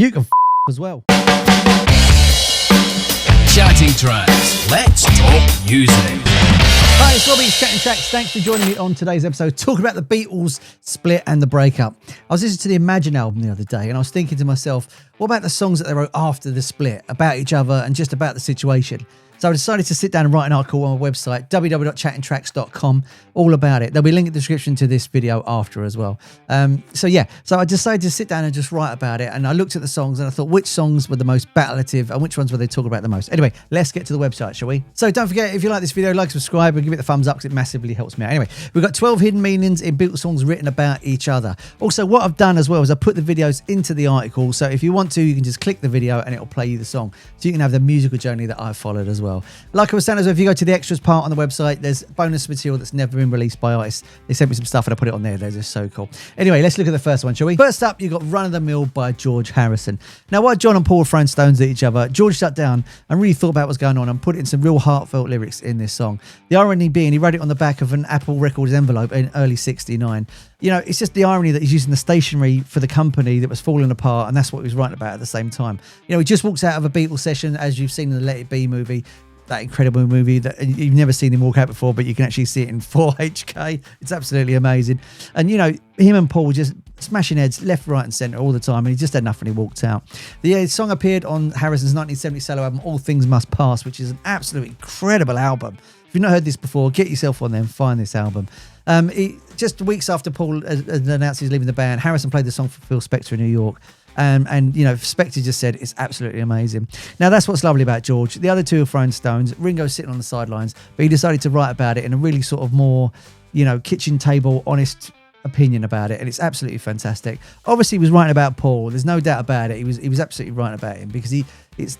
You can as well. Chatting Tracks. Let's talk music. Hi, it's Robbie, Chatting Tracks. Thanks for joining me on today's episode, talking about the Beatles split and the breakup. I was listening to the Imagine album the other day, and I was thinking to myself, what about the songs that they wrote after the split, about each other and just about the situation? So I decided to sit down and write an article on my website, www.chattingtracks.com, all about it. There'll be a link in the description to this video after as well. So I decided to sit down and just write about it. And I looked at the songs and I thought which songs were the most battleative and which ones were they talking about the most. Anyway, let's get to the website, shall we? So don't forget, if you like this video, like, subscribe, and give it the thumbs up because it massively helps me out. Anyway, we've got 12 hidden meanings in Beatles songs written about each other. Also, what I've done as well is I put the videos into the article. So if you want to, you can just click the video and it'll play you the song. So you can have the musical journey that I've followed as well. Like I was saying, as well, if you go to the extras part on the website, there's bonus material that's never been released by artists. They sent me some stuff and I put it on there. They're just so cool. Anyway, let's look at the first one, shall we? First up, you've got Run of the Mill by George Harrison. Now, while John and Paul were throwing stones at each other, George sat down and really thought about what's going on and put in some real heartfelt lyrics in this song. The irony being, he wrote it on the back of an Apple Records envelope in early '69. You know, it's just the irony that he's using the stationery for the company that was falling apart, and that's what he was writing about at the same time. You know, he just walks out of a Beatles session, as you've seen in the Let It Be movie, that incredible movie that you've never seen him walk out before, but you can actually see it in 4HK. It's absolutely amazing. And, you know, him and Paul just smashing heads left, right and centre all the time, and he just had enough and he walked out. The song appeared on Harrison's 1970 solo album, All Things Must Pass, which is an absolutely incredible album. If you've not heard this before, get yourself on there and find this album. Just weeks after Paul announced he's leaving the band, Harrison played the song for Phil Spector in New York. And you know, Spector just said it's absolutely amazing. Now, that's what's lovely about George. The other two are throwing stones. Ringo's sitting on the sidelines, but he decided to write about it in a really sort of more, you know, kitchen table, honest opinion about it, and it's absolutely fantastic. Obviously, he was writing about Paul. There's no doubt about it. He was absolutely writing about him because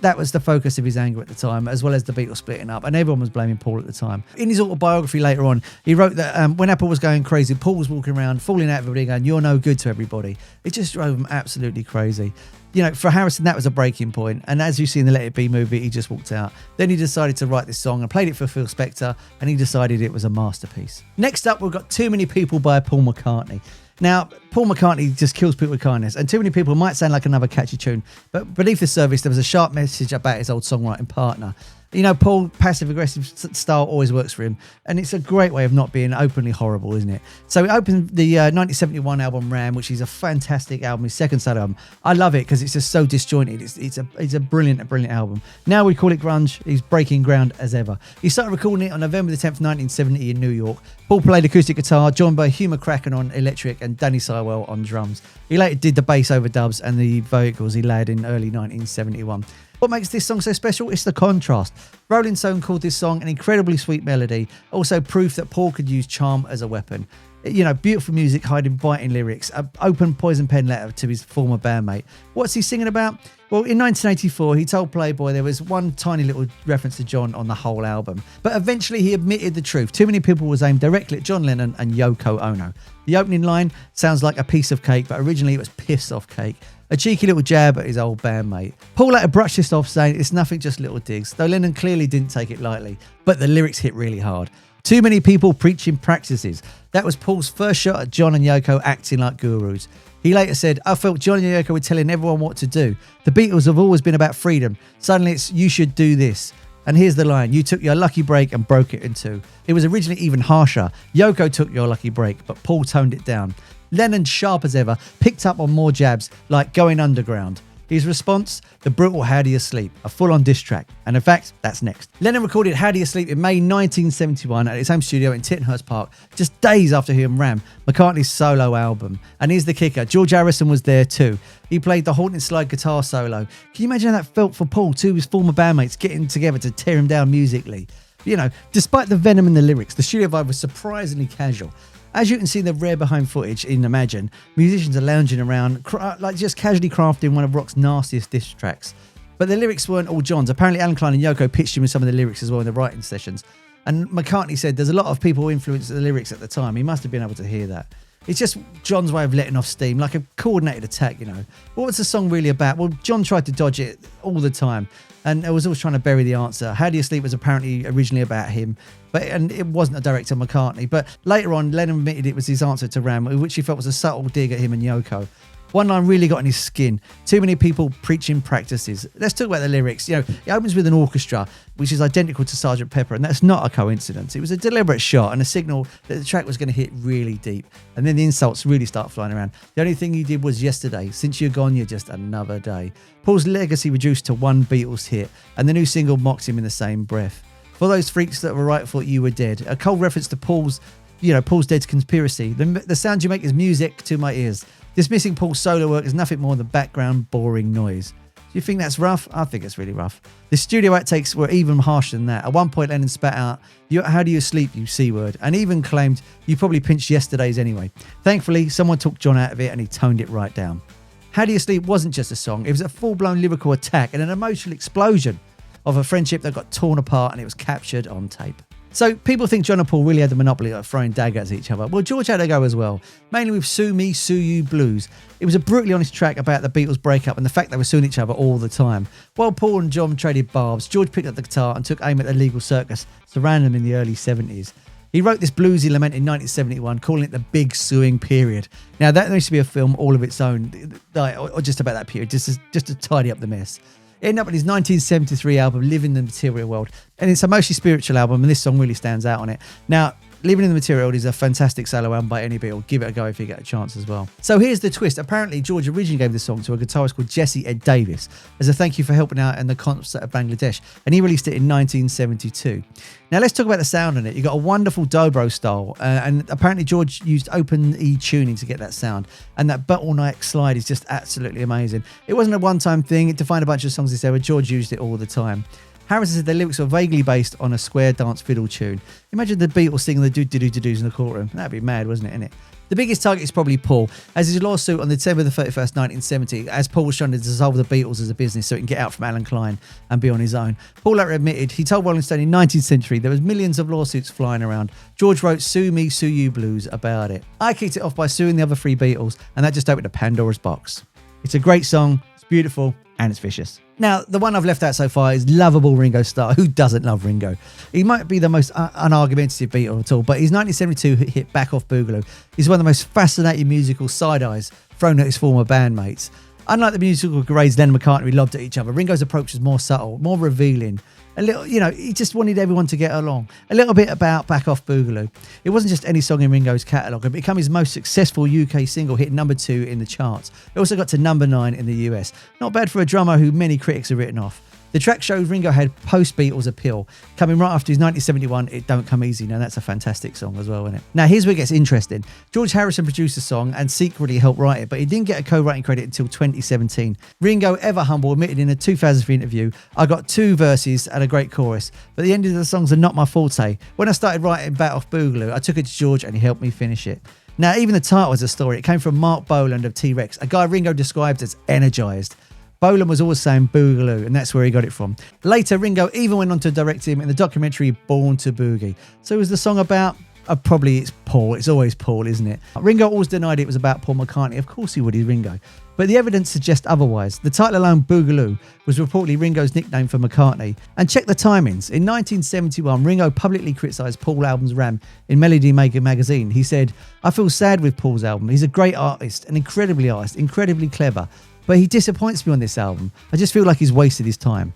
that was the focus of his anger at the time, as well as the Beatles splitting up, and everyone was blaming Paul at the time. In his autobiography later on, he wrote that when Apple was going crazy, Paul was walking around, falling out everybody, going, "You're no good to everybody." It just drove him absolutely crazy. You know, for Harrison, that was a breaking point. And as you see in the Let It Be movie, he just walked out. Then he decided to write this song and played it for Phil Spector, and he decided it was a masterpiece. Next up, we've got Too Many People by Paul McCartney. Now, Paul McCartney just kills people with kindness, and Too Many People might sound like another catchy tune, but beneath the surface, there was a sharp message about his old songwriting partner. You know, Paul, passive-aggressive style always works for him, and it's a great way of not being openly horrible, isn't it? So he opened the 1971 album Ram, which is a fantastic album, his second solo album. I love it because it's just so disjointed. It's a brilliant album. Now we call it grunge. He's breaking ground as ever. He started recording it on November the 10th, 1970 in New York. Paul played acoustic guitar, joined by Hugh McCracken on electric and Danny Sywell on drums. He later did the bass overdubs and the vocals he layered in early 1971. What makes this song so special? It's the contrast. Rolling Stone called this song an incredibly sweet melody, also proof that Paul could use charm as a weapon. You know, beautiful music hiding biting lyrics, an open poison pen letter to his former bandmate. What's he singing about? Well, in 1984, he told Playboy there was one tiny little reference to John on the whole album. But eventually he admitted the truth. Too Many People was aimed directly at John Lennon and Yoko Ono. The opening line sounds like a piece of cake, but originally it was pissed off cake. A cheeky little jab at his old bandmate. Paul later brushed this off, saying it's nothing, just little digs, though Lennon clearly didn't take it lightly. But the lyrics hit really hard. Too many people preaching practices. That was Paul's first shot at John and Yoko acting like gurus. He later said, "I felt John and Yoko were telling everyone what to do. The Beatles have always been about freedom. Suddenly it's, you should do this." And here's the line, "You took your lucky break and broke it in two." It was originally even harsher. Yoko took your lucky break, but Paul toned it down. Lennon, sharp as ever, picked up on more jabs, like going underground. His response, the brutal How Do You Sleep, a full-on diss track. And in fact, that's next. Lennon recorded How Do You Sleep in May 1971 at his home studio in Tittenhurst Park, just days after he and Ram, McCartney's solo album. And here's the kicker, George Harrison was there too. He played the haunting slide guitar solo. Can you imagine how that felt for Paul, two of his former bandmates getting together to tear him down musically? You know, despite the venom in the lyrics, the studio vibe was surprisingly casual. As you can see in the rare behind footage in Imagine, musicians are lounging around, like just casually crafting one of rock's nastiest diss tracks. But the lyrics weren't all John's. Apparently Alan Klein and Yoko pitched him with some of the lyrics as well in the writing sessions. And McCartney said there's a lot of people who influenced the lyrics at the time. He must have been able to hear that. It's just John's way of letting off steam, like a coordinated attack, you know. What was the song really about? Well, John tried to dodge it all the time, and I was always trying to bury the answer. How Do You Sleep was apparently originally about him, and it wasn't a direct on McCartney. But later on, Lennon admitted it was his answer to Ram, which he felt was a subtle dig at him and Yoko. One line really got on his skin. Too many people preaching practices. Let's talk about the lyrics. You know, it opens with an orchestra, which is identical to Sgt. Pepper, and that's not a coincidence. It was a deliberate shot and a signal that the track was going to hit really deep. And then the insults really start flying around. The only thing you did was yesterday. Since you're gone, you're just another day. Paul's legacy reduced to one Beatles hit, and the new single mocks him in the same breath. For those freaks that were right thought you were dead. A cold reference to Paul's Dead's conspiracy. The sound you make is music to my ears. Dismissing Paul's solo work is nothing more than background boring noise. Do you think that's rough? I think it's really rough. The studio outtakes were even harsher than that. At one point, Lennon spat out, "How do you sleep, you C-word?" and even claimed, "You probably pinched yesterday's anyway." Thankfully, someone took John out of it and he toned it right down. How Do You Sleep wasn't just a song. It was a full-blown lyrical attack and an emotional explosion of a friendship that got torn apart, and it was captured on tape. So people think John and Paul really had the monopoly of throwing daggers at each other. Well, George had a go as well, mainly with Sue Me, Sue You Blues. It was a brutally honest track about the Beatles breakup and the fact they were suing each other all the time. While Paul and John traded barbs, George picked up the guitar and took aim at the legal circus surrounding them in the early 70s. He wrote this bluesy lament in 1971, calling it the Big Suing Period. Now, that needs to be a film all of its own, or just about that period, just to tidy up the mess. It ended up in his 1973 album, Living in the Material World. And it's a mostly spiritual album, and this song really stands out on it. Now, Living in the Material World is a fantastic solo album by any Beatle. Give it a go if you get a chance as well. So here's the twist. Apparently, George originally gave this song to a guitarist called Jesse Ed Davis as a thank you for helping out in the concert of Bangladesh. And he released it in 1972. Now, let's talk about the sound on it. You've got a wonderful dobro style. And apparently, George used open E tuning to get that sound. And that bottleneck slide is just absolutely amazing. It wasn't a one-time thing. It defined a bunch of songs this era. George used it all the time. Harrison said the lyrics were vaguely based on a square dance fiddle tune. Imagine the Beatles singing the do-do-do-do-doos in the courtroom. That'd be mad, wasn't it, innit? The biggest target is probably Paul, as his lawsuit on December the 31st, 1970, as Paul was trying to dissolve the Beatles as a business so he can get out from Alan Klein and be on his own. Paul later admitted he told Rolling Stone in 19th century there was millions of lawsuits flying around. George wrote Sue Me, Sue You Blues about it. I kicked it off by suing the other three Beatles, and that just opened a Pandora's box. It's a great song, it's beautiful, and it's vicious. Now, the one I've left out so far is lovable Ringo Starr. Who doesn't love Ringo? He might be the most unargumentative Beatle at all, but his 1972 hit Back Off Boogaloo is one of the most fascinating musical side-eyes thrown at his former bandmates. Unlike the musical grades Lennon and McCartney lobbed at each other, Ringo's approach was more subtle, more revealing. A little, he just wanted everyone to get along. A little bit about Back Off Boogaloo. It wasn't just any song in Ringo's catalogue. It became his most successful UK single, hitting number 2 in the charts. It also got to number 9 in the US. Not bad for a drummer who many critics have written off. The track showed Ringo had post-Beatles appeal. Coming right after his 1971 It Don't Come Easy. Now, that's a fantastic song as well, isn't it? Now, here's where it gets interesting. George Harrison produced the song and secretly helped write it, but he didn't get a co-writing credit until 2017. Ringo, ever humble, admitted in a 2003 interview, "I got 2 verses and a great chorus, but the ending of the songs are not my forte. When I started writing Back Off Boogaloo, I took it to George and he helped me finish it." Now, even the title is a story. It came from Mark Boland of T-Rex, a guy Ringo described as energised. Boland was always saying Boogaloo, and that's where he got it from. Later, Ringo even went on to direct him in the documentary Born to Boogie. So was the song about? Probably it's Paul. It's always Paul, isn't it? Ringo always denied it was about Paul McCartney. Of course he would, he's Ringo. But the evidence suggests otherwise. The title alone, Boogaloo, was reportedly Ringo's nickname for McCartney. And check the timings. In 1971, Ringo publicly criticised Paul's album's Ram in Melody Maker magazine. He said, "I feel sad with Paul's album. He's a great artist, an incredibly artist, incredibly clever. But he disappoints me on this album. I just feel like he's wasted his time."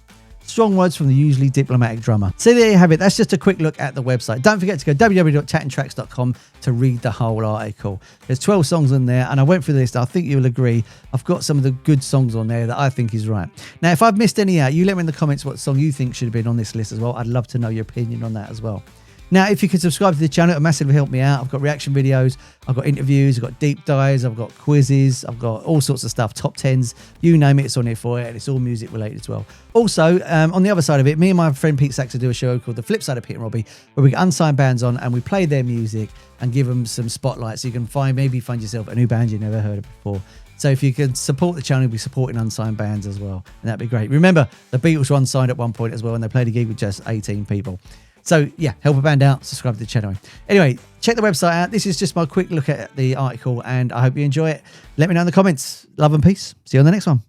Strong words from the usually diplomatic drummer. So there you have it. That's just a quick look at the website. Don't forget to go www.chattingtracks.com to read the whole article. There's 12 songs on there, and I went through the list. I think you'll agree. I've got some of the good songs on there that I think is right. Now, if I've missed any out, you let me in the comments what song you think should have been on this list as well. I'd love to know your opinion on that as well. Now, if you could subscribe to the channel, it would massively help me out. I've got reaction videos, I've got interviews, I've got deep dives, I've got quizzes, I've got all sorts of stuff, top 10s, you name it, it's on here for it, and it's all music related as well. Also, on the other side of it, me and my friend Pete Saxon do a show called The Flip Side of Pete and Robbie, where we get unsigned bands on and we play their music and give them some spotlight so you can maybe find yourself a new band you've never heard of before. So if you can support the channel, you'll be supporting unsigned bands as well, and that'd be great. Remember, the Beatles were unsigned at one point as well, and they played a gig with just 18 people. So yeah, help a band out, subscribe to the channel. Anyway, check the website out. This is just my quick look at the article, and I hope you enjoy it. Let me know in the comments. Love and peace. See you on the next one.